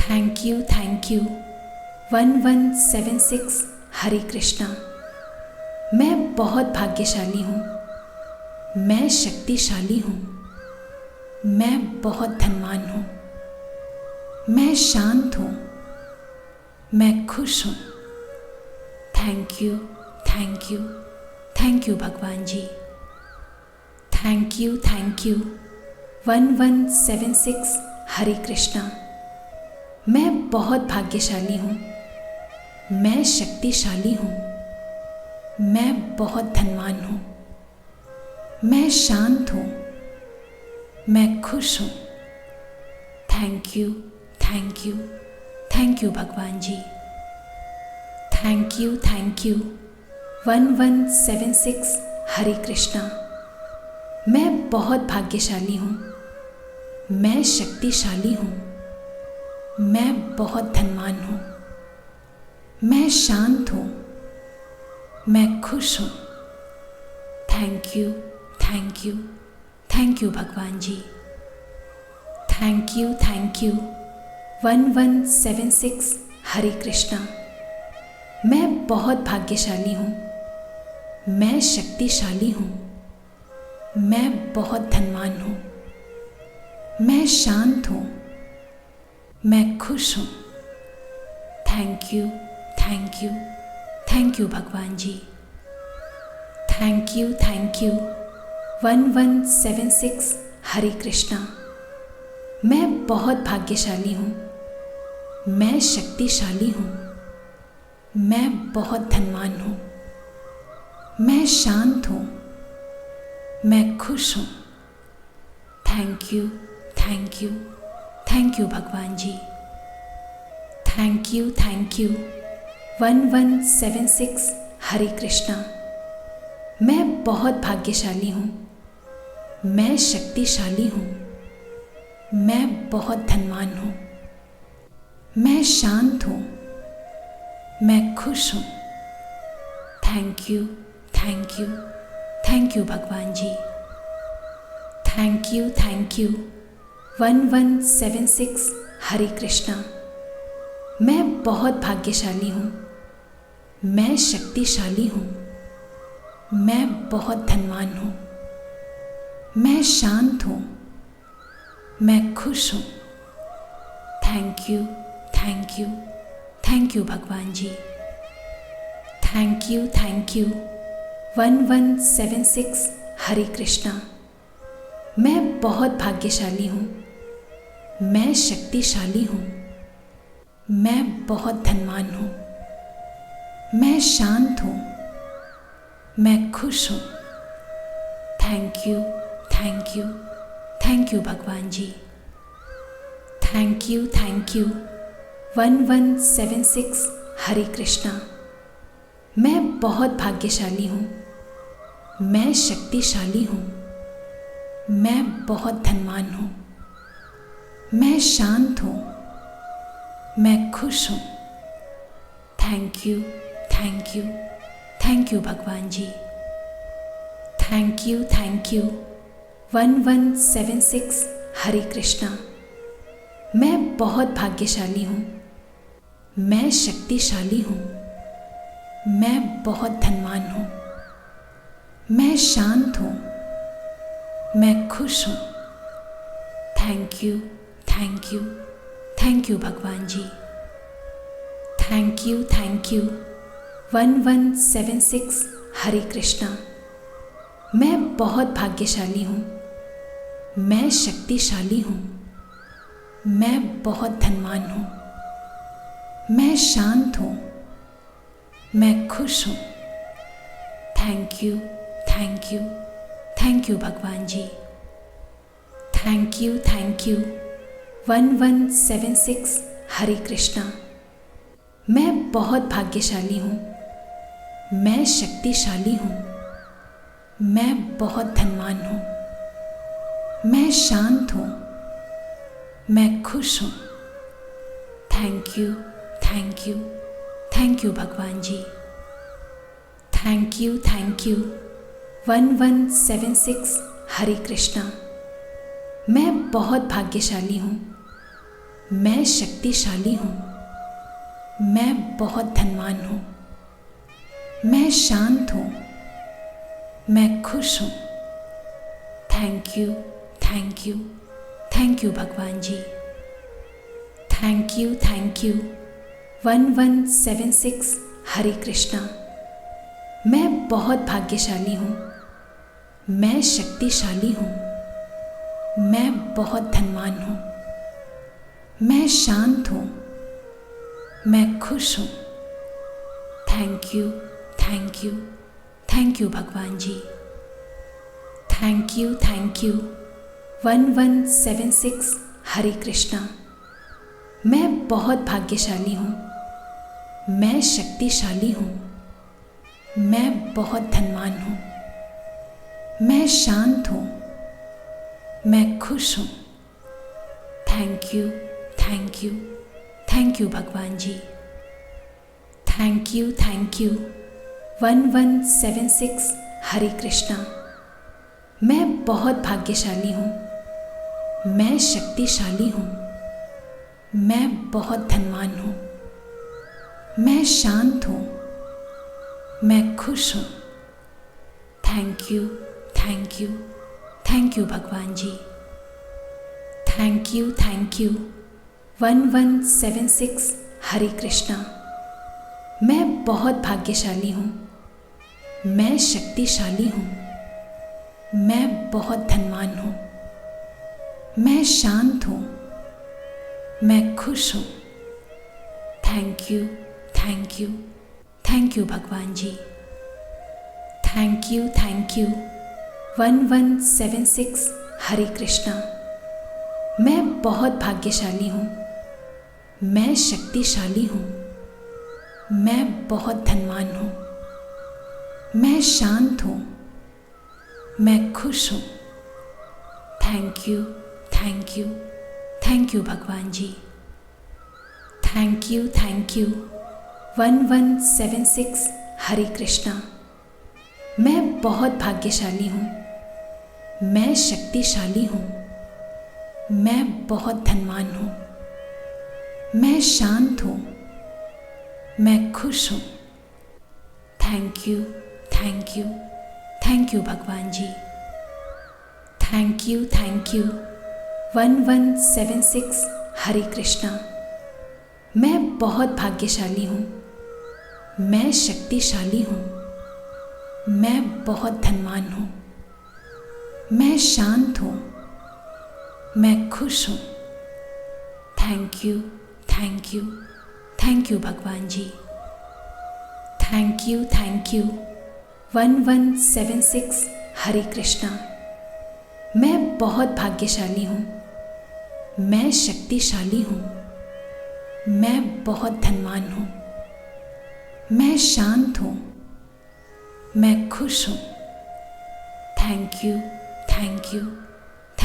Thank you 1176 Hare Krishna. मैं बहुत भाग्यशाली हूँ, मैं शक्तिशाली हूँ, मैं बहुत धनवान हूँ, मैं शांत हूँ, मैं खुश हूँ। थैंक यू भगवान जी। Thank you 1176 Hare Krishna. मैं बहुत भाग्यशाली हूँ, मैं शक्तिशाली हूँ, मैं बहुत धनवान हूँ, मैं शांत हूँ, मैं खुश हूँ। थैंक यू भगवान जी। Thank you 1176 Hare Krishna. मैं बहुत भाग्यशाली हूँ, मैं शक्तिशाली हूँ, मैं बहुत धनवान हूँ, मैं शांत हूँ, मैं खुश हूँ। थैंक यू भगवान जी। Thank you 1176 Hare Krishna. मैं बहुत भाग्यशाली हूँ, मैं शक्तिशाली हूँ, मैं बहुत धनवान हूँ, मैं शांत हूँ, मैं खुश हूँ। थैंक यू भगवान जी। Thank you 1176 Hare Krishna. मैं बहुत भाग्यशाली हूँ, मैं शक्तिशाली हूँ, मैं बहुत धनवान हूँ, मैं शांत हूँ, मैं खुश हूँ। थैंक यू भगवान जी। Thank you 1176 Hare Krishna. मैं बहुत भाग्यशाली हूँ, मैं शक्तिशाली हूँ, मैं बहुत धनवान हूँ, मैं शांत हूँ, मैं खुश हूँ। थैंक यू भगवान जी। Thank you 1176 Hare Krishna. मैं बहुत भाग्यशाली हूँ, मैं शक्तिशाली हूँ, मैं बहुत धनवान हूँ, मैं शांत हूँ, मैं खुश हूँ। थैंक यू भगवान जी। Thank you 1176 Hare Krishna. मैं बहुत भाग्यशाली हूँ, मैं शक्तिशाली हूँ, मैं बहुत धनवान हूँ, मैं शांत हूँ, मैं खुश हूँ। थैंक यू भगवान जी। Thank you 1176 Hare Krishna. मैं बहुत भाग्यशाली हूँ, मैं शक्तिशाली हूँ, मैं बहुत धनवान हूँ, मैं शांत हूँ, मैं खुश हूँ। थैंक यू भगवान जी। Thank you 1176 Hare Krishna. मैं बहुत भाग्यशाली हूँ, मैं शक्तिशाली हूँ, मैं बहुत धनवान हूँ, मैं शांत हूँ, मैं खुश हूँ। थैंक यू भगवान जी। Thank you 1176 Hare Krishna. मैं बहुत भाग्यशाली हूँ, मैं शक्तिशाली हूँ, मैं बहुत धनवान हूँ, मैं शांत हूँ, मैं खुश हूँ। थैंक यू भगवान जी। Thank you 1176 Hare Krishna. मैं बहुत भाग्यशाली हूँ, मैं शक्तिशाली हूँ, मैं बहुत धनवान हूँ, मैं शांत हूँ, मैं खुश हूँ। थैंक यू भगवान जी। Thank you 1176 Hare Krishna. मैं बहुत भाग्यशाली हूँ, मैं शक्तिशाली हूँ। मैं बहुत धनवान हूँ। मैं शांत हूँ। मैं खुश हूँ। Thank you, thank you, thank you भगवान जी। Thank you, thank you. 1176 Hare Krishna. मैं बहुत भाग्यशाली हूँ। मैं शक्तिशाली हूँ। मैं बहुत धनवान हूँ। मैं शांत हूँ। मैं खुश हूँ। Thank you, thank you, thank you भगवान जी। Thank you, thank you. 1176 Hare Krishna. मैं बहुत भाग्यशाली हूँ। मैं शक्तिशाली हूँ। मैं बहुत धनवान हूँ। मैं शांत हूँ। मैं खुश हूँ। Thank you, thank you, thank you भगवान जी। Thank you, thank you. 1176 Hare Krishna. मैं बहुत भाग्यशाली हूँ। मैं शक्तिशाली हूँ। मैं बहुत धनवान हूँ। मैं शांत हूँ। मैं खुश हूँ। Thank you, thank you, thank you भगवान जी। Thank you, thank you. 1176 Hare Krishna. मैं बहुत भाग्यशाली हूँ। मैं शक्तिशाली हूँ। मैं बहुत धनवान हूँ। मैं शांत हूँ। मैं खुश हूँ। Thank you, thank you, thank you भगवान जी। Thank you, thank you. 1176 Hare Krishna. मैं बहुत भाग्यशाली हूँ। मैं शक्तिशाली हूँ। मैं बहुत धनवान हूँ। मैं शांत हूँ। मैं खुश हूँ। Thank you, thank you, thank you भगवान जी। Thank you, thank you. 1176 Hare Krishna. मैं बहुत भाग्यशाली हूँ। मैं शक्तिशाली हूँ। मैं बहुत धनवान हूँ। मैं शांत हूँ। मैं खुश हूँ। Thank you, thank you, thank you भगवान जी। Thank you, thank you. 1176 Hare Krishna. मैं बहुत भाग्यशाली हूँ। मैं शक्तिशाली हूँ। मैं बहुत धनवान हूँ। मैं शांत हूँ। मैं खुश हूँ। Thank you, thank you, thank you भगवान जी। Thank you, thank you. 1176 Hare Krishna. मैं बहुत भाग्यशाली हूँ। मैं शक्तिशाली हूँ। मैं बहुत धनवान हूँ। मैं शांत हूँ। मैं खुश हूँ। Thank you, thank you,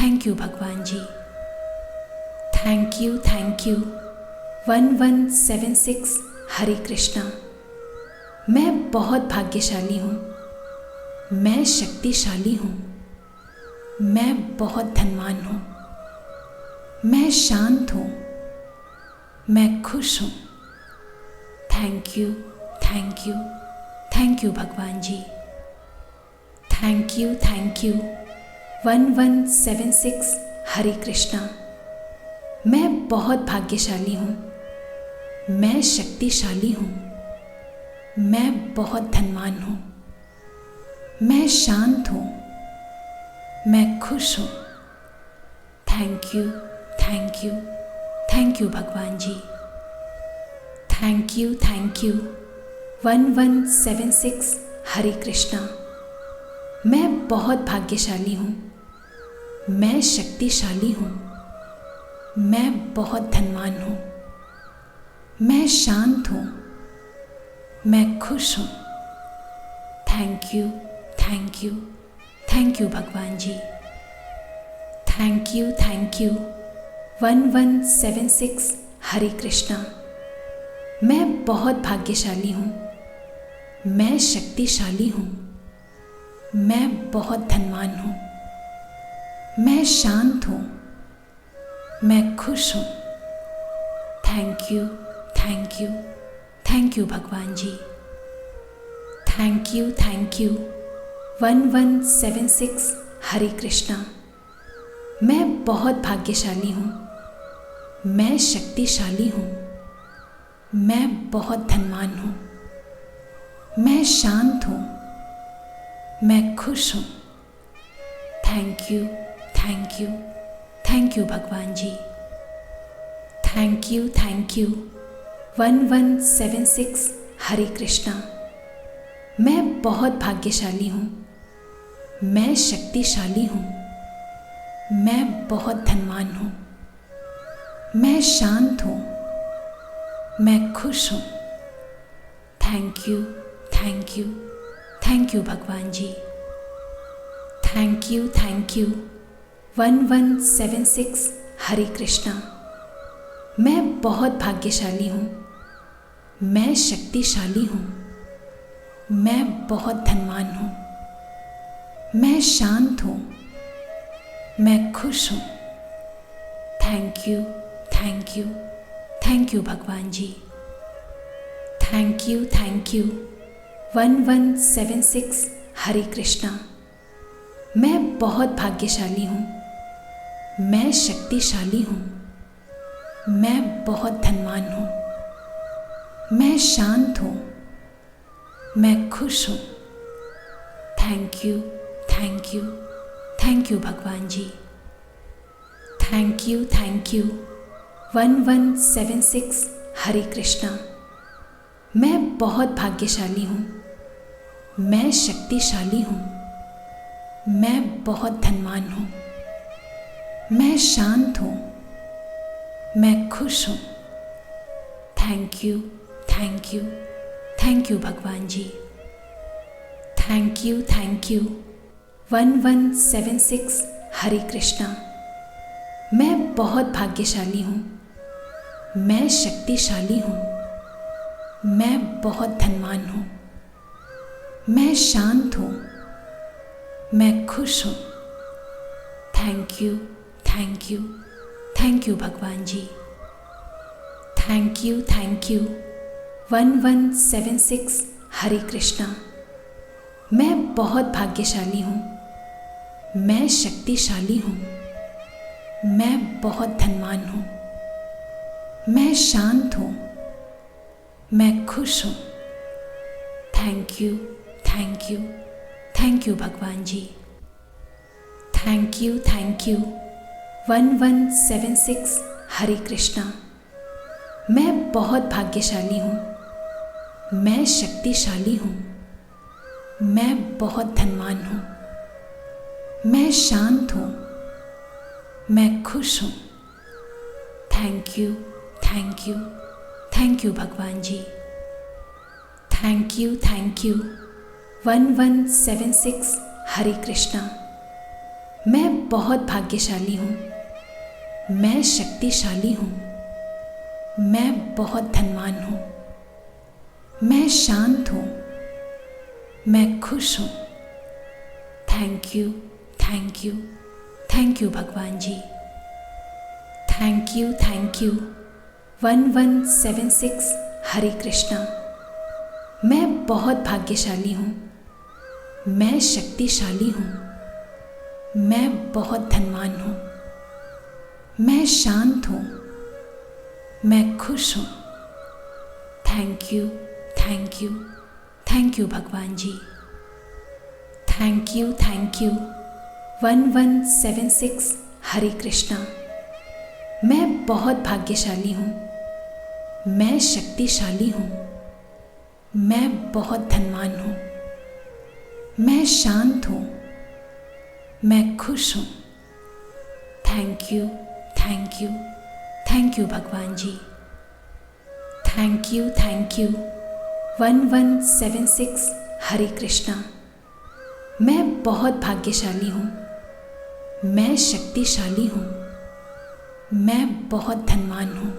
thank you भगवान जी। Thank you, thank you. 1176 Hare Krishna. मैं बहुत भाग्यशाली हूँ। मैं शक्तिशाली हूँ। मैं बहुत धनवान हूँ। मैं शांत हूँ। मैं खुश हूँ। Thank you, thank you, thank you भगवान जी। Thank you, thank you. 1176 Hare Krishna. मैं बहुत भाग्यशाली हूँ। मैं शक्तिशाली हूँ। मैं बहुत धनवान हूँ। मैं शांत हूँ। मैं खुश हूँ। Thank you, thank you, thank you भगवान जी। Thank you, thank you. 1176 Hare Krishna. मैं बहुत भाग्यशाली हूँ। मैं शक्तिशाली हूँ। मैं बहुत धनवान हूँ। मैं शांत हूँ। मैं खुश हूँ। Thank you, thank you, thank you भगवान जी। Thank you, thank you. 1176 Hare Krishna. मैं बहुत भाग्यशाली हूँ। मैं शक्तिशाली हूँ। मैं बहुत धनवान हूँ। मैं शांत हूँ। मैं खुश हूँ। Thank you, thank you, thank you भगवान जी। Thank you, thank you. 1176 Hare Krishna. मैं बहुत भाग्यशाली हूँ, मैं शक्तिशाली हूँ, मैं बहुत धनवान हूँ, मैं शांत हूँ, मैं खुश हूँ। Thank you, thank you, thank you भगवान जी। Thank you, thank you. 1176 Hare Krishna. मैं बहुत भाग्यशाली हूँ, मैं शक्तिशाली हूँ, मैं बहुत धनवान हूँ, मैं शांत हूँ, मैं खुश हूँ। Thank you, thank you, thank you भगवान जी। Thank you, thank you. 1176 Hare Krishna. मैं बहुत भाग्यशाली हूँ, मैं शक्तिशाली हूँ, मैं बहुत धनवान हूँ, मैं शांत हूँ, मैं खुश हूँ। Thank you, thank you, thank you भगवान जी। Thank you, thank you. 1176 Hare Krishna. मैं बहुत भाग्यशाली हूँ, मैं शक्तिशाली हूँ, मैं बहुत धनवान हूँ, मैं शांत हूँ, मैं खुश हूँ। Thank you, thank you, thank you भगवान जी। Thank you, thank you. 1176 Hare Krishna. मैं बहुत भाग्यशाली हूँ, मैं शक्तिशाली हूँ, मैं बहुत धनवान हूँ, मैं शांत हूँ, मैं खुश हूँ। Thank you, thank you, thank you भगवान जी। Thank you, thank you. 1176 Hare Krishna. मैं बहुत भाग्यशाली हूँ, मैं शक्तिशाली हूँ, मैं बहुत धनवान हूँ, मैं शांत हूँ, मैं खुश हूँ। Thank you, thank you, thank you भगवान जी। Thank you, thank you. 1176 Hare Krishna. मैं बहुत भाग्यशाली हूँ, मैं शक्तिशाली हूँ, मैं बहुत धनवान हूँ, मैं शांत हूँ, मैं खुश हूँ। Thank you, thank you, thank you भगवान जी। Thank you, thank you. 1176 Hare Krishna. मैं बहुत भाग्यशाली हूँ, मैं शक्तिशाली हूँ, मैं बहुत धनवान हूँ, मैं शांत हूँ, मैं खुश हूँ। Thank you, thank you, thank you भगवान जी। Thank you, thank you. 1176 Hare Krishna. मैं बहुत भाग्यशाली हूँ, मैं शक्तिशाली हूँ, मैं बहुत धनवान हूँ, मैं शांत हूँ, मैं खुश हूँ। Thank you, thank you, thank you भगवान जी। Thank you, thank you. 1176 Hare Krishna. मैं बहुत भाग्यशाली हूँ, मैं शक्तिशाली हूँ, मैं बहुत धनवान हूँ, मैं शांत हूँ, मैं खुश हूँ। Thank you, thank you, thank you भगवान जी। Thank you, thank you. 1176 Hare Krishna. मैं बहुत भाग्यशाली हूँ, मैं शक्तिशाली हूँ, मैं बहुत धनवान हूँ, मैं शांत हूँ, मैं खुश हूँ। Thank you, thank you, thank you भगवान जी। Thank you, thank you. 1176 Hare Krishna. मैं बहुत भाग्यशाली हूँ, मैं शक्तिशाली हूँ, मैं बहुत धनवान हूँ,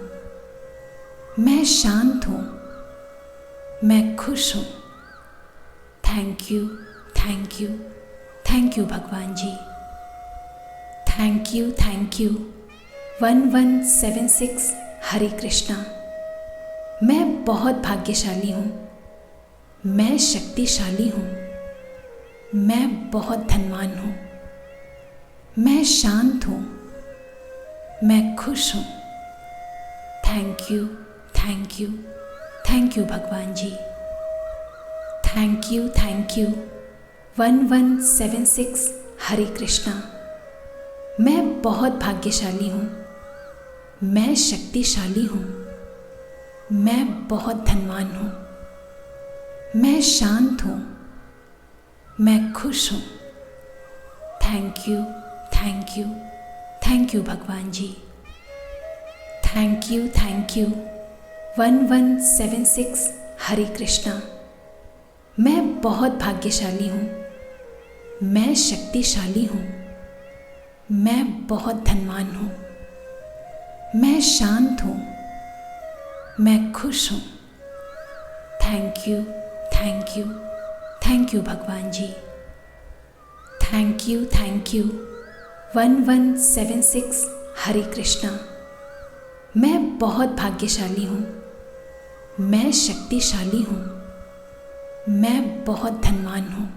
मैं शांत हूँ, मैं खुश हूँ। Thank you, thank you, thank you भगवान जी। Thank you, thank you. 1176 Hare Krishna. मैं बहुत भाग्यशाली हूँ, मैं शक्तिशाली हूँ, मैं बहुत धनवान हूँ, मैं शांत हूँ, मैं खुश हूँ। Thank you, thank you, thank you भगवान जी। Thank you, thank you. 1176 Hare Krishna. मैं बहुत भाग्यशाली हूँ, मैं शक्तिशाली हूँ, मैं बहुत धनवान हूँ, मैं शांत हूँ, मैं खुश हूँ। Thank you, thank you, thank you भगवान जी। Thank you, thank you. 1176 Hare Krishna. मैं बहुत भाग्यशाली हूँ, मैं शक्तिशाली हूँ, मैं बहुत धनवान हूँ, मैं शांत हूँ, मैं खुश हूँ। Thank you, thank you, thank you भगवान जी। Thank you, thank you. 1176 Hare Krishna. मैं बहुत भाग्यशाली हूँ, मैं शक्तिशाली हूँ, मैं बहुत धनवान हूँ,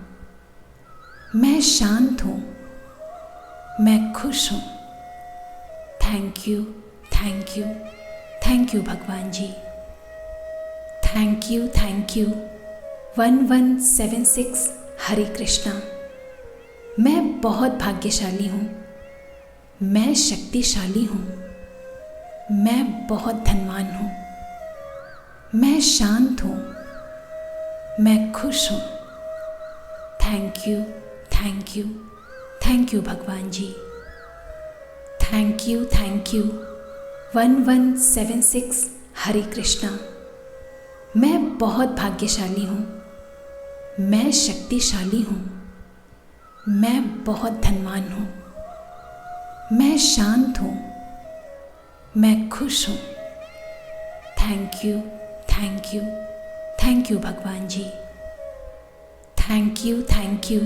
मैं शांत हूँ, मैं खुश हूँ। Thank you, thank you, thank you भगवान जी। Thank you, thank you. 1176 Hare Krishna. मैं बहुत भाग्यशाली हूँ, मैं शक्तिशाली हूँ, मैं बहुत धनवान हूँ, मैं शांत हूँ, मैं खुश हूँ। Thank you, thank you, thank you भगवान जी। Thank you, thank you. 1176 Hare Krishna. मैं बहुत भाग्यशाली हूँ, मैं शक्तिशाली हूँ, मैं बहुत धनवान हूँ, मैं शांत हूँ, मैं खुश हूँ। Thank you, thank you, thank you भगवान जी। Thank you, thank you.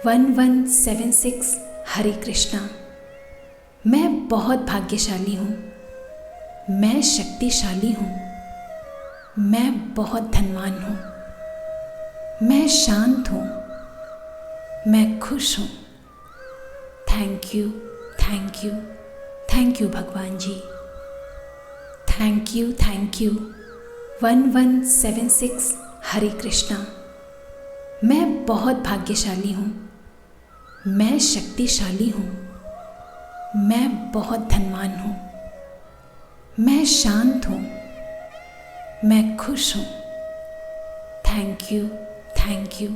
1176 Hare Krishna. मैं बहुत भाग्यशाली हूँ, मैं शक्तिशाली हूँ, मैं बहुत धनवान हूँ, मैं शांत हूँ, मैं खुश हूँ। Thank you, thank you, thank you भगवान जी। Thank you, thank you. 1176 Hare Krishna. मैं बहुत भाग्यशाली हूँ, मैं शक्तिशाली हूँ, मैं बहुत धनवान हूँ, मैं शांत हूँ, मैं खुश हूँ। Thank you, thank you,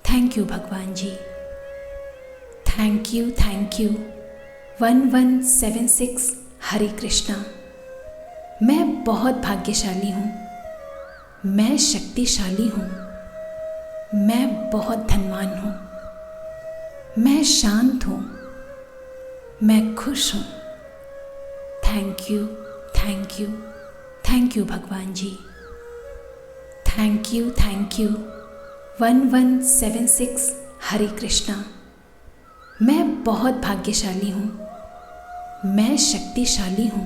thank you भगवान जी। Thank you, thank you. 1176 Hare Krishna. मैं बहुत भाग्यशाली हूँ, मैं शक्तिशाली हूँ, मैं बहुत धनवान हूँ, मैं शांत हूँ, मैं खुश हूँ। Thank you, thank you, thank you भगवान जी। Thank you, thank you. 1176 Hare Krishna. मैं बहुत भाग्यशाली हूँ, मैं शक्तिशाली हूँ,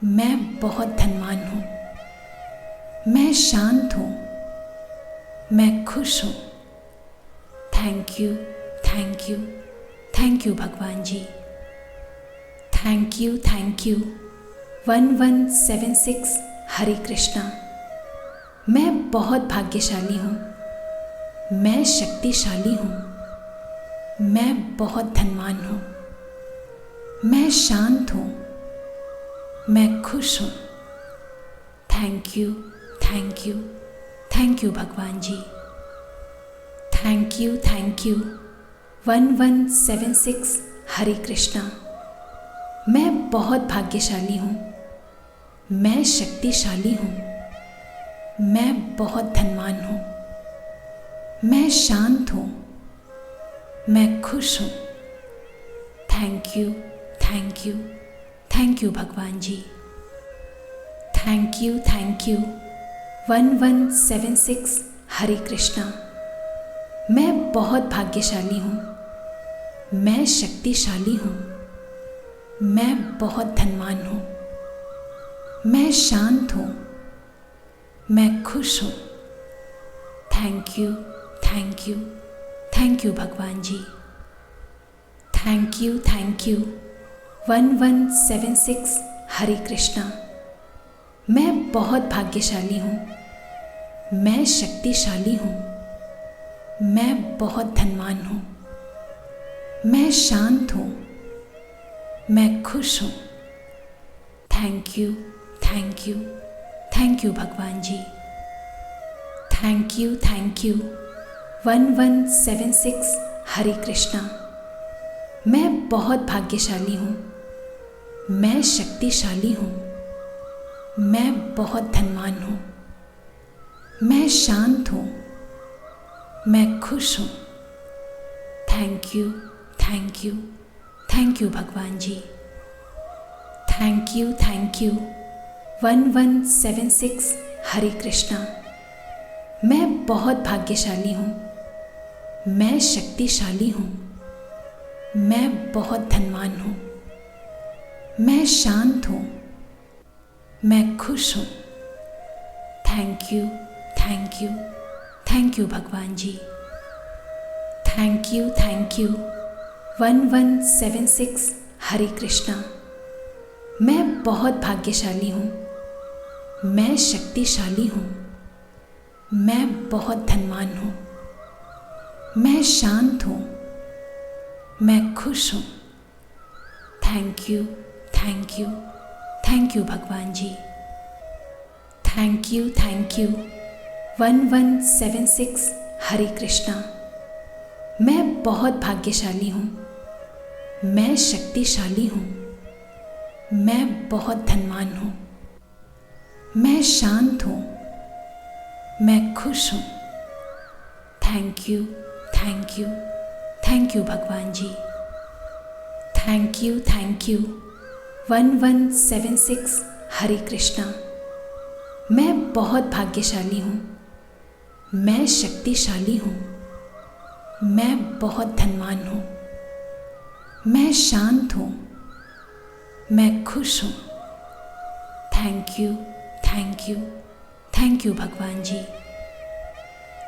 मैं बहुत धनवान हूँ, मैं शांत हूँ, मैं खुश हूँ। Thank you, thank you, thank you भगवान जी। Thank you, thank you. 1176 Hare Krishna. मैं बहुत भाग्यशाली हूँ, मैं शक्तिशाली हूँ, मैं बहुत धनवान हूँ, मैं शांत हूँ, मैं खुश हूँ। Thank you, thank you, thank you भगवान जी। Thank you, thank you. 1176 Hare Krishna. मैं बहुत भाग्यशाली हूँ, मैं शक्तिशाली हूँ, मैं बहुत धनवान हूँ, मैं शांत हूँ, मैं खुश हूँ। Thank you, thank you, thank you भगवान जी। Thank you, thank you. 1176 Hare Krishna. मैं बहुत भाग्यशाली हूँ, मैं शक्तिशाली हूँ, मैं बहुत धनवान हूँ, मैं शांत हूँ, मैं खुश हूँ। Thank you, thank you, thank you भगवान जी। Thank you, thank you. 1176 Hare Krishna. मैं बहुत भाग्यशाली हूँ, मैं शक्तिशाली हूँ, मैं बहुत धनवान हूँ, मैं शांत हूँ, मैं खुश हूँ। Thank you, thank you, thank you भगवान जी। Thank you, thank you. 1176 Hare Krishna. मैं बहुत भाग्यशाली हूँ, मैं शक्तिशाली हूँ, मैं बहुत धनवान हूँ, मैं शांत हूँ, मैं खुश हूँ। Thank you, thank you, thank you भगवान जी। Thank you, thank you. 1176 Hare Krishna. मैं बहुत भाग्यशाली हूँ, मैं शक्तिशाली हूँ, मैं बहुत धनवान हूँ, मैं शांत हूँ, मैं खुश हूँ। Thank you, thank you, thank you भगवान जी। Thank you, thank you. 1176 Hare Krishna. मैं बहुत भाग्यशाली हूँ, मैं शक्तिशाली हूँ, मैं बहुत धनवान हूँ, मैं शांत हूँ, मैं खुश हूँ। Thank you, thank you, thank you भगवान जी। Thank you, thank you. 1176 Hare Krishna. मैं बहुत भाग्यशाली हूँ, मैं शक्तिशाली हूँ, मैं बहुत धनवान हूँ, मैं शांत हूँ, मैं खुश हूँ। Thank you, thank you, thank you भगवान जी। Thank you, thank you. 1176 Hare Krishna. मैं बहुत भाग्यशाली हूँ, मैं शक्तिशाली हूँ, मैं बहुत धनवान हूँ, मैं शांत हूँ, मैं खुश हूँ। Thank you, thank you, thank you भगवान जी।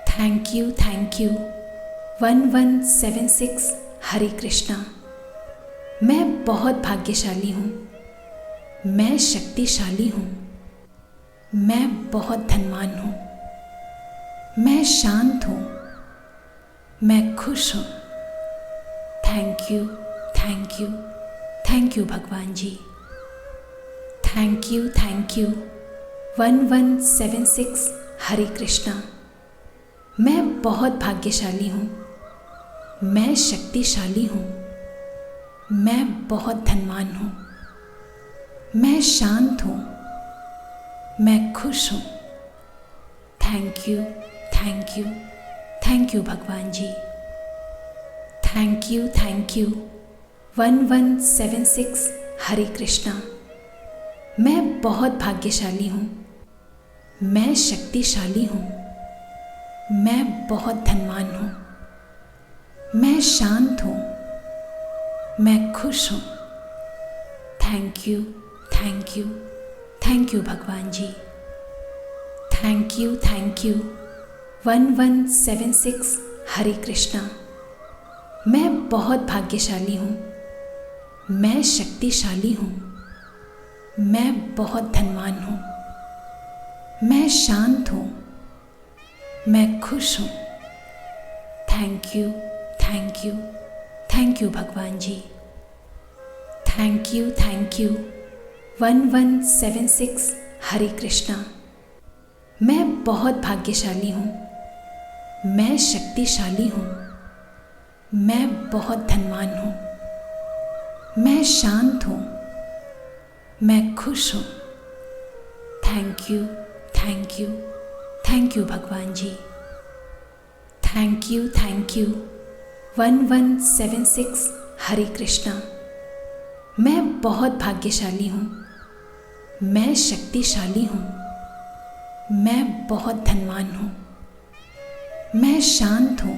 Thank you, thank you. 1176 Hare Krishna. मैं बहुत भाग्यशाली हूँ, मैं शक्तिशाली हूँ, मैं बहुत धनवान हूँ, मैं शांत हूँ, मैं खुश हूँ। Thank you, thank you, thank you भगवान जी। Thank you, thank you. 1176 Hare Krishna. मैं बहुत भाग्यशाली हूँ, मैं शक्तिशाली हूँ, मैं बहुत धनवान हूँ, मैं शांत हूँ, मैं खुश हूँ। Thank you, thank you, thank you भगवान जी। Thank you, thank you. 1176 Hare Krishna. मैं बहुत भाग्यशाली हूँ, मैं शक्तिशाली हूँ, मैं बहुत धनवान हूँ, मैं शांत हूँ, मैं खुश हूँ। Thank you, thank you, thank you भगवान जी। Thank you, thank you. 1176 Hare Krishna. मैं बहुत भाग्यशाली हूँ, मैं शक्तिशाली हूँ, मैं बहुत धनवान हूँ, मैं शांत हूँ, मैं खुश हूँ। Thank you, thank you, thank you भगवान जी। Thank you, thank you. 1176 Hare Krishna. मैं बहुत भाग्यशाली हूँ, मैं शक्तिशाली हूँ, मैं बहुत धनवान हूँ, मैं शांत हूँ, मैं खुश हूँ। Thank you, thank you, thank you भगवान जी। Thank you, thank you. 1176 Hare Krishna. मैं बहुत भाग्यशाली हूँ, मैं शक्तिशाली हूँ, मैं बहुत धनवान हूँ, मैं शांत हूँ,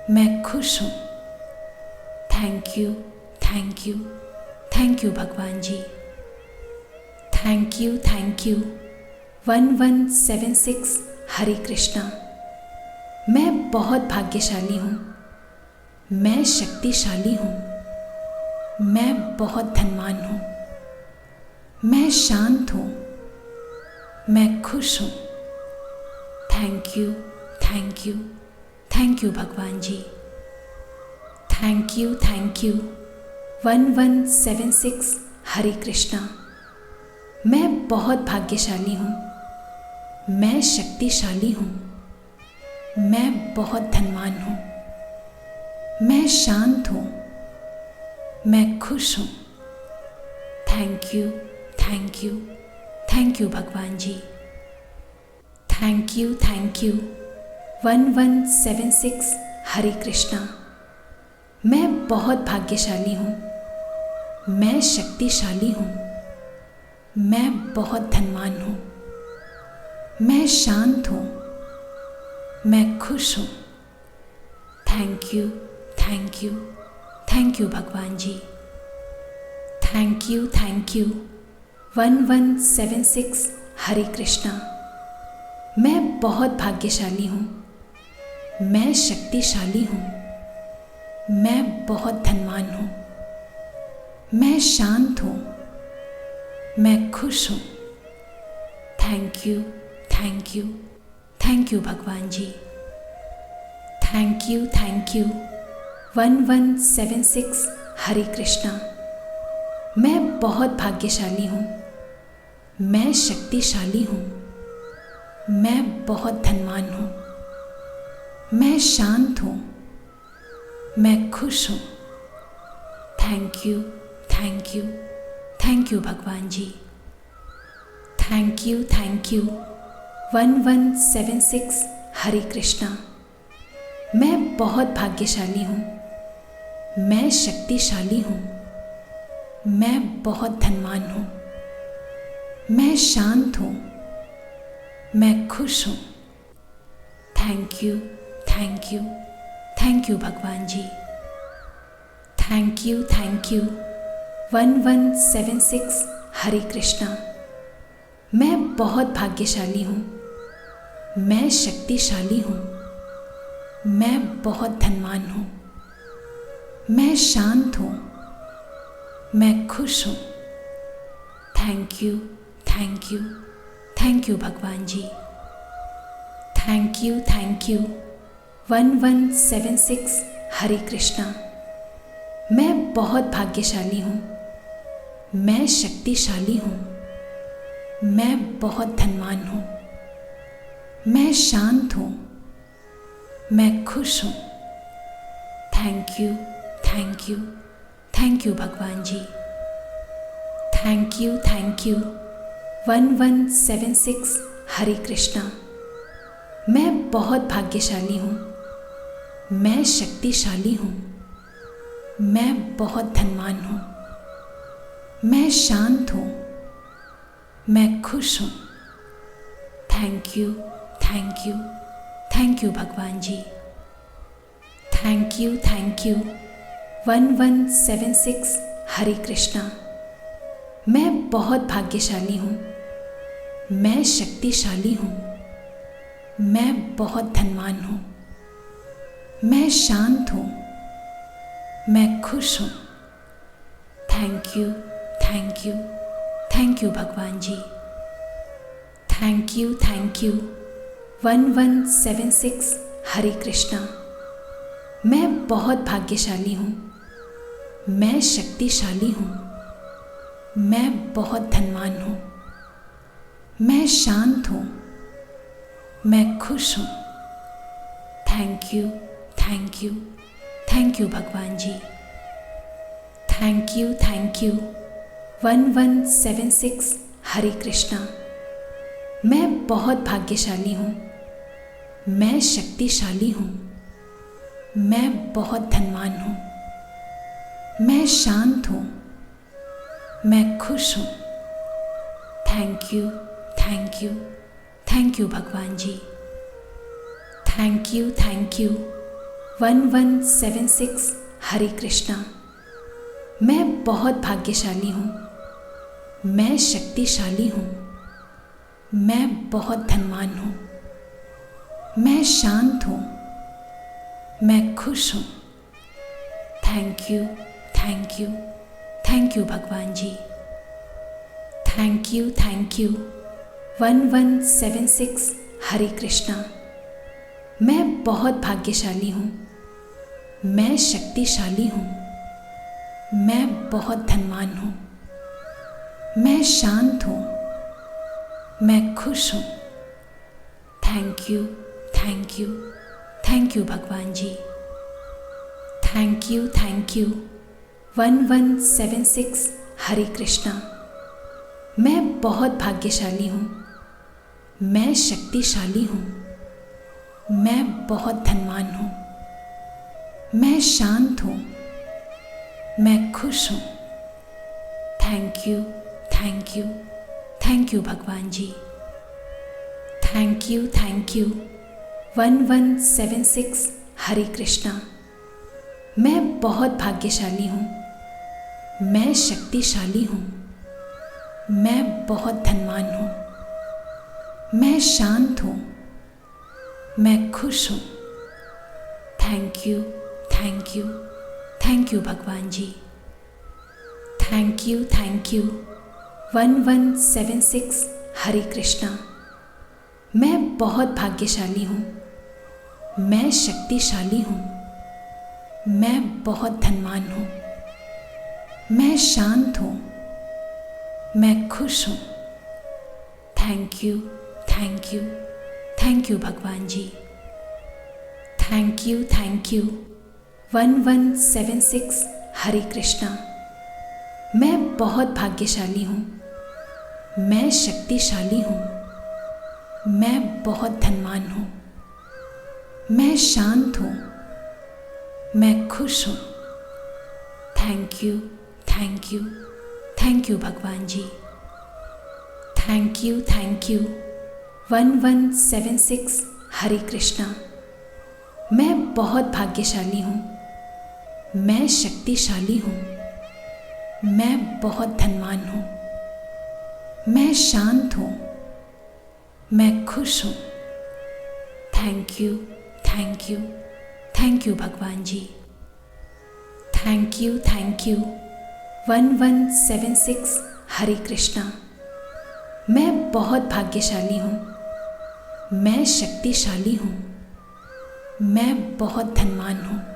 मैं खुश हूँ। Thank you, thank you, thank you भगवान जी। Thank you 1176 Hare Krishna. मैं बहुत भाग्यशाली हूँ, मैं शक्तिशाली हूँ, मैं बहुत धनवान हूँ, मैं शांत हूँ, मैं खुश हूँ। थैंक यू भगवान जी। Thank you 1176 Hare Krishna. मैं बहुत भाग्यशाली हूँ, मैं शक्तिशाली हूँ, मैं बहुत धनवान हूँ, मैं शांत हूँ, मैं खुश हूँ। थैंक यू भगवान जी। Thank you 1176 Hare Krishna. मैं बहुत भाग्यशाली हूँ, मैं शक्तिशाली हूँ, मैं बहुत धनवान हूँ, मैं शांत हूँ, मैं खुश हूँ। थैंक यू भगवान जी। Thank you 1176 Hare Krishna. मैं बहुत भाग्यशाली हूँ, मैं शक्तिशाली हूँ, मैं बहुत धनवान हूँ, मैं शांत हूँ, मैं खुश हूँ। थैंक यू भगवान जी। Thank you 1176 Hare Krishna. मैं बहुत भाग्यशाली हूँ, मैं शक्तिशाली हूँ, मैं बहुत धनवान हूँ, मैं शांत हूँ, मैं खुश हूँ। थैंक यू भगवान जी। Thank you 1176 Hare Krishna. मैं बहुत भाग्यशाली हूँ, मैं शक्तिशाली हूँ, मैं बहुत धनवान हूँ, मैं शांत हूँ, मैं खुश हूँ। थैंक यू भगवान जी। Thank you 1176 Hare Krishna. मैं बहुत भाग्यशाली हूँ, मैं शक्तिशाली हूँ, मैं बहुत धनवान हूँ, मैं शांत हूँ, मैं खुश हूँ। थैंक यू भगवान जी। Thank you 1176 Hare Krishna. मैं बहुत भाग्यशाली हूँ, मैं शक्तिशाली हूँ, मैं बहुत धनवान हूँ, मैं शांत हूँ, मैं खुश हूँ। थैंक यू भगवान जी। Thank you 1176 Hare Krishna. मैं बहुत भाग्यशाली हूँ, मैं शक्तिशाली हूँ, मैं बहुत धनवान हूँ, मैं शांत हूँ, मैं खुश हूँ। थैंक यू भगवान जी। Thank you 1176 Hare Krishna. मैं बहुत भाग्यशाली हूँ, मैं शक्तिशाली हूँ, मैं बहुत धनवान हूँ, मैं शांत हूँ, मैं खुश हूँ। थैंक यू भगवान जी। Thank you 1176 Hare Krishna. मैं बहुत भाग्यशाली हूँ, मैं शक्तिशाली हूँ, मैं बहुत धनवान हूँ, मैं शांत हूँ, मैं खुश हूँ। थैंक यू भगवान जी। Thank you 1176 Hare Krishna. मैं बहुत भाग्यशाली हूँ, मैं शक्तिशाली हूँ, मैं बहुत धनवान हूँ, मैं शांत हूँ, मैं खुश हूँ। थैंक यू भगवान जी। Thank you 1176 Hare Krishna. मैं बहुत भाग्यशाली हूँ, मैं शक्तिशाली हूँ। मैं बहुत धनवान हूँ। मैं शांत हूँ। मैं खुश हूँ। Thank you, thank you, thank you भगवान जी। Thank you, thank you. 1176 Hare Krishna. मैं बहुत भाग्यशाली हूँ। मैं शक्तिशाली हूँ। मैं बहुत धनवान हूँ। मैं शांत हूँ। मैं खुश हूँ। Thank you, thank you, thank you भगवान जी। Thank you, thank you. 1176 Hare Krishna. मैं बहुत भाग्यशाली हूँ। मैं शक्तिशाली हूँ। मैं बहुत धनवान हूँ। मैं शांत हूँ। मैं खुश हूँ। Thank you, thank you, thank you भगवान जी। Thank you, thank you. 1176 Hare Krishna. मैं बहुत भाग्यशाली हूँ। मैं शक्तिशाली हूँ। मैं बहुत धनवान हूँ। मैं शांत हूँ। मैं खुश हूँ। Thank you, thank you, thank you भगवान जी। Thank you, thank you. 1176 Hare Krishna. मैं बहुत भाग्यशाली हूँ। मैं शक्तिशाली हूँ। मैं बहुत धनवान हूँ। मैं शांत हूँ। मैं खुश हूँ। Thank you, thank you, thank you भगवान जी। Thank you, thank you. 1176 Hare Krishna. मैं बहुत भाग्यशाली हूँ। मैं शक्तिशाली हूँ। मैं बहुत धनवान हूँ। मैं शांत हूँ। मैं खुश हूँ। Thank you, thank you, thank you भगवान जी। Thank you, thank you. 1176 Hare Krishna. मैं बहुत भाग्यशाली हूँ। मैं शक्तिशाली हूँ। मैं बहुत धनवान हूँ। मैं शांत हूँ। मैं खुश हूँ। Thank you, thank you, thank you भगवान जी। Thank you, thank you. 1176 Hare Krishna. मैं बहुत भाग्यशाली हूँ। मैं शक्तिशाली हूँ। मैं बहुत धनवान हूँ।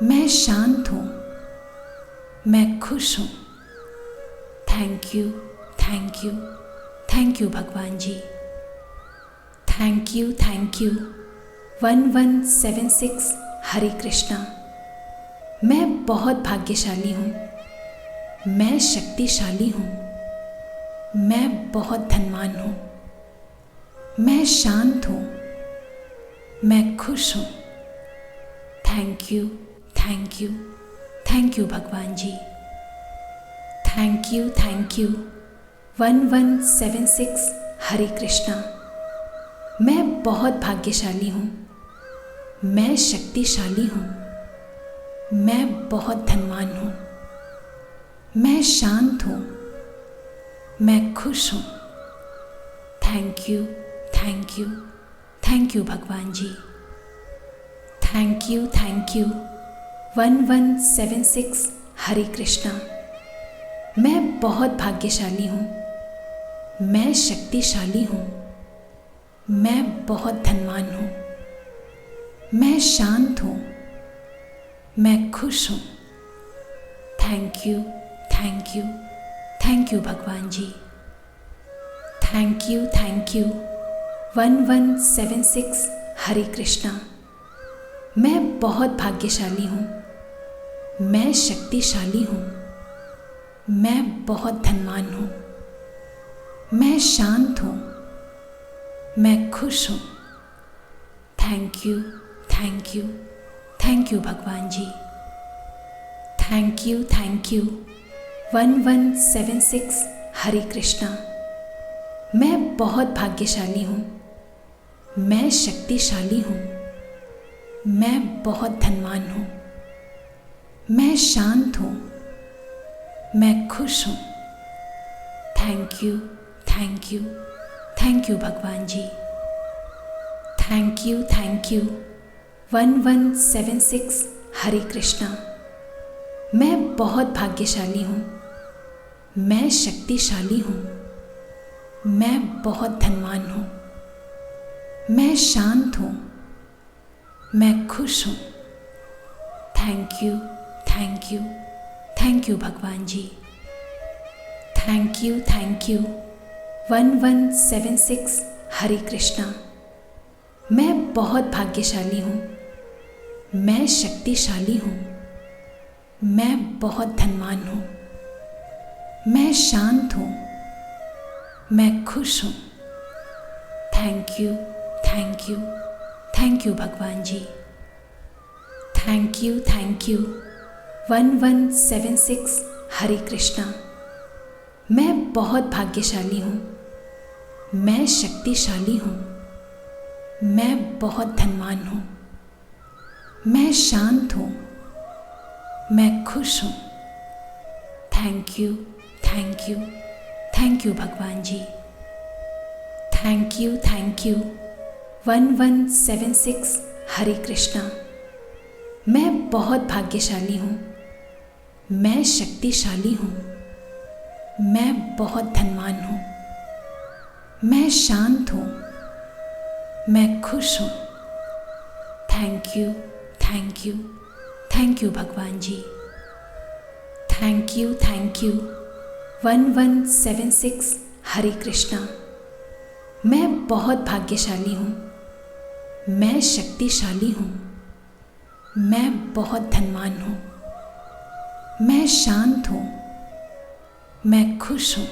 मैं शांत हूँ। मैं खुश हूँ। Thank you, thank you, thank you भगवान जी। Thank you, thank you. 1176 Hare Krishna. मैं बहुत भाग्यशाली हूँ। मैं शक्तिशाली हूँ। मैं बहुत धनवान हूँ। मैं शांत हूँ। मैं खुश हूँ। Thank you, thank you, thank you भगवान जी। Thank you, thank you. 1176 Hare Krishna. मैं बहुत भाग्यशाली हूँ। मैं शक्तिशाली हूँ। मैं बहुत धनवान हूँ। मैं शांत हूँ। मैं खुश हूँ। Thank you, thank you, thank you भगवान जी। Thank you, thank you. 1176 Hare Krishna. मैं बहुत भाग्यशाली हूँ। मैं शक्तिशाली हूँ। मैं बहुत धनवान हूँ। मैं शांत हूँ। मैं खुश हूँ। Thank you, thank you, thank you भगवान जी। Thank you, thank you. 1176 Hare Krishna. मैं बहुत भाग्यशाली हूँ। मैं शक्तिशाली हूँ। मैं बहुत धनवान हूँ। मैं शांत हूँ। मैं खुश हूँ। Thank you, thank you, thank you भगवान जी। Thank you, thank you. 1176 Hare Krishna. मैं बहुत भाग्यशाली हूँ। मैं शक्तिशाली हूँ। मैं बहुत धनवान हूँ। मैं शांत हूँ। मैं खुश हूँ। Thank you, thank you, thank you भगवान जी। Thank you, thank you. 1176 Hare Krishna. मैं बहुत भाग्यशाली हूँ, मैं शक्तिशाली हूँ, मैं बहुत धनवान हूँ, मैं शांत हूँ, मैं खुश हूँ। Thank you, thank you, thank you भगवान जी। Thank you, thank you. 1176 Hare Krishna. मैं बहुत भाग्यशाली हूँ, मैं शक्तिशाली हूँ, मैं बहुत धनवान हूँ, मैं शांत हूँ, मैं खुश हूँ। Thank you, thank you, thank you भगवान जी। Thank you, thank you. 1176 Hare Krishna. मैं बहुत भाग्यशाली हूँ, मैं शक्तिशाली हूँ, मैं बहुत धनवान हूँ, मैं शांत हूँ, मैं खुश हूँ। Thank you, thank you, thank you भगवान जी। Thank you, thank you. 1176 Hare Krishna. मैं बहुत भाग्यशाली हूँ, मैं शक्तिशाली हूँ, मैं बहुत धनवान हूँ, मैं शांत हूँ, मैं खुश हूँ। Thank you, thank you, thank you भगवान जी। Thank you, thank you. 1176 Hare Krishna. मैं बहुत भाग्यशाली हूँ, मैं शक्तिशाली हूँ, मैं बहुत धनवान हूँ, मैं शांत हूँ, मैं खुश हूँ।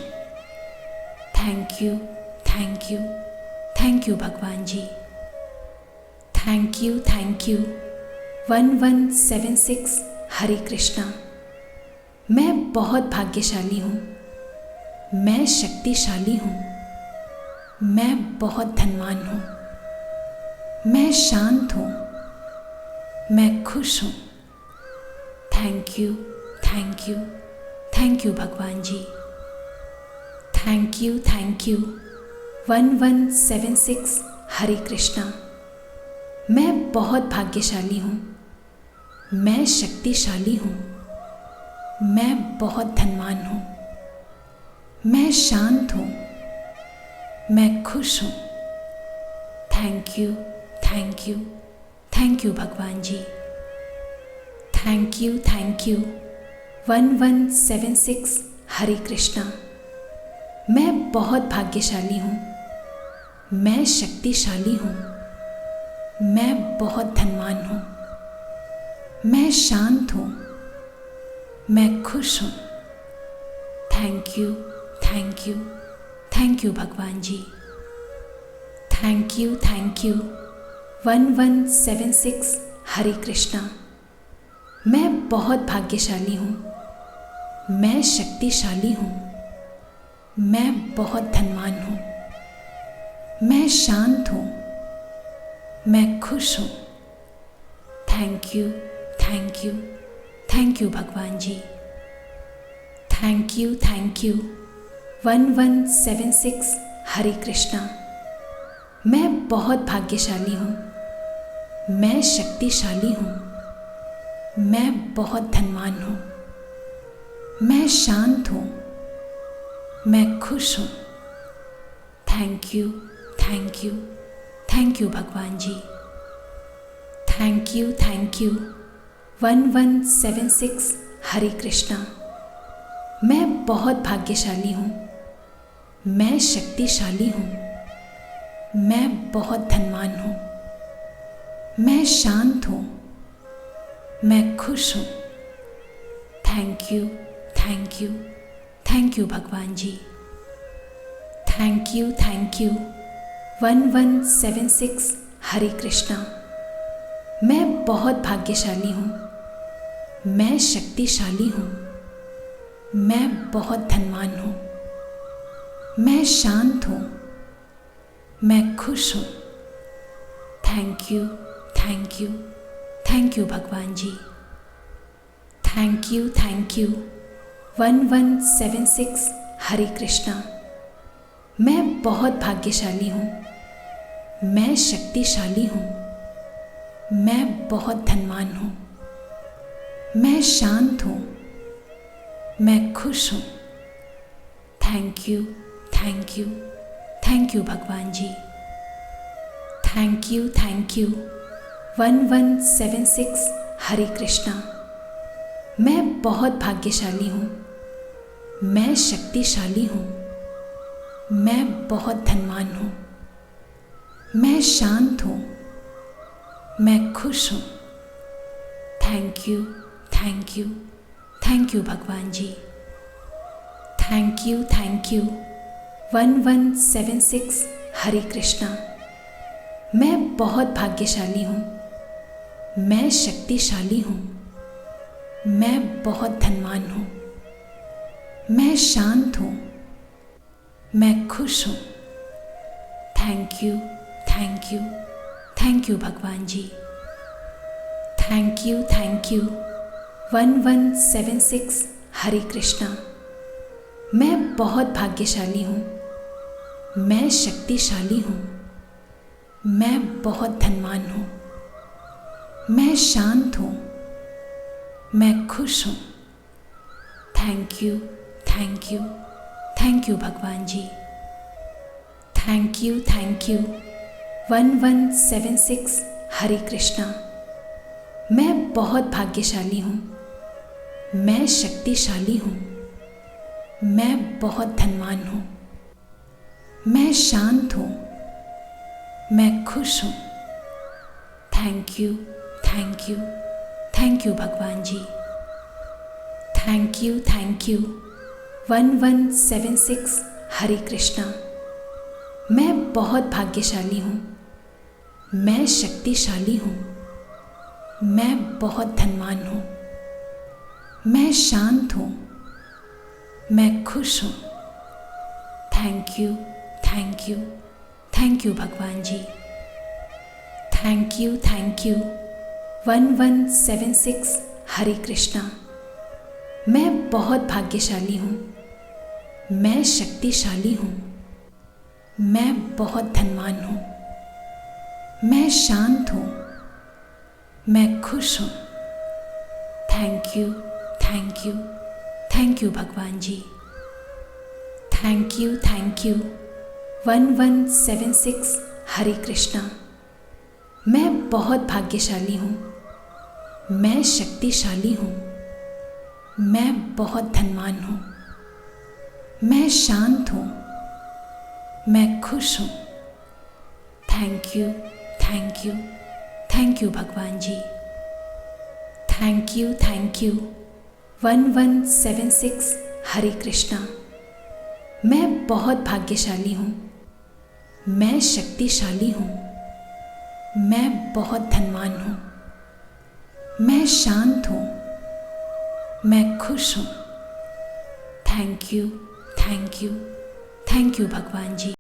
Thank you, thank you, thank you भगवान जी। Thank you, thank you. 1176 Hare Krishna. मैं बहुत भाग्यशाली हूँ, मैं शक्तिशाली हूँ, मैं बहुत धनवान हूँ, मैं शांत हूँ, मैं खुश हूँ। Thank you, thank you, thank you भगवान जी। Thank you, thank you. 1176 Hare Krishna. मैं बहुत भाग्यशाली हूँ, मैं शक्तिशाली हूँ, मैं बहुत धनवान हूँ, मैं शांत हूँ, मैं खुश हूँ। Thank you, thank you, thank you भगवान जी। Thank you, thank you. 1176 Hare Krishna. मैं बहुत भाग्यशाली हूँ, मैं शक्तिशाली हूँ, मैं बहुत धनवान हूँ, मैं शांत हूँ, मैं खुश हूँ। Thank you, thank you, thank you भगवान जी। Thank you, thank you. 1176 Hare Krishna. मैं बहुत भाग्यशाली हूँ, मैं शक्तिशाली हूँ, मैं बहुत धनवान हूँ, मैं शांत हूँ, मैं खुश हूँ। Thank you, thank you, thank you भगवान जी। Thank you, thank you. 1176 Hare Krishna. मैं बहुत भाग्यशाली हूँ, मैं शक्तिशाली हूँ, मैं बहुत धनवान हूँ, मैं शांत हूँ, मैं खुश हूँ। Thank you, thank you, thank you भगवान जी। Thank you, thank you. 1176 Hare Krishna. मैं बहुत भाग्यशाली हूँ, मैं शक्तिशाली हूँ, मैं बहुत धनवान हूँ, मैं शांत हूँ, मैं खुश हूँ। Thank you, thank you, thank you भगवान जी। Thank you, thank you. 1176 Hare Krishna. मैं बहुत भाग्यशाली हूँ, मैं शक्तिशाली हूँ, मैं बहुत धनवान हूँ, मैं शांत हूँ, मैं खुश हूँ। Thank you, thank you, thank you भगवान जी। Thank you, thank you. 1176 Hare Krishna. मैं बहुत भाग्यशाली हूँ, मैं शक्तिशाली हूँ, मैं बहुत धनवान हूँ, मैं शांत हूँ, मैं खुश हूँ। Thank you, thank you, thank you भगवान जी। Thank you, thank you. 1176 Hare Krishna. मैं बहुत भाग्यशाली हूँ, मैं शक्तिशाली हूँ, मैं बहुत धनवान हूँ, मैं शांत हूँ, मैं खुश हूँ। Thank you, thank you, thank you भगवान जी। Thank you, thank you. 1176 Hare Krishna. मैं बहुत भाग्यशाली हूँ, मैं शक्तिशाली हूँ, मैं बहुत धनवान हूँ, मैं शांत हूँ, मैं खुश हूँ। Thank you, thank you, thank you भगवान जी। Thank you, thank you. 1176 Hare Krishna. मैं बहुत भाग्यशाली हूँ, मैं शक्तिशाली हूँ, मैं बहुत धनवान हूँ, मैं शांत हूँ, मैं खुश हूँ। Thank you, thank you, thank you भगवान जी। Thank you, thank you. 1176 Hare Krishna. मैं बहुत भाग्यशाली हूँ, मैं शक्तिशाली हूँ, मैं बहुत धनवान हूँ, मैं शांत हूँ, मैं खुश हूँ। Thank you, thank you, thank you भगवान जी। Thank you, thank you. 1176 Hare Krishna. मैं बहुत भाग्यशाली हूँ, मैं शक्तिशाली हूँ, मैं बहुत धनवान हूँ, मैं शांत हूँ, मैं खुश हूँ। Thank you, thank you, thank you भगवान जी। Thank you, thank you. 1176 Hare Krishna. मैं बहुत भाग्यशाली हूँ, मैं शक्तिशाली हूँ, मैं बहुत धनवान हूँ, मैं शांत हूँ, मैं खुश हूँ। Thank you, thank you, thank you भगवान जी। Thank you, thank you. 1176 Hare Krishna. मैं बहुत भाग्यशाली हूँ, मैं शक्तिशाली हूँ, मैं बहुत धनवान हूँ, मैं शांत हूँ, मैं खुश हूँ। Thank you, thank you, thank you भगवान जी। Thank you, thank you. 1176 Hare Krishna. मैं बहुत भाग्यशाली हूँ, मैं शक्तिशाली हूँ, मैं बहुत धनवान हूँ, मैं शांत हूँ, मैं खुश हूँ। Thank you, thank you, thank you भगवान जी।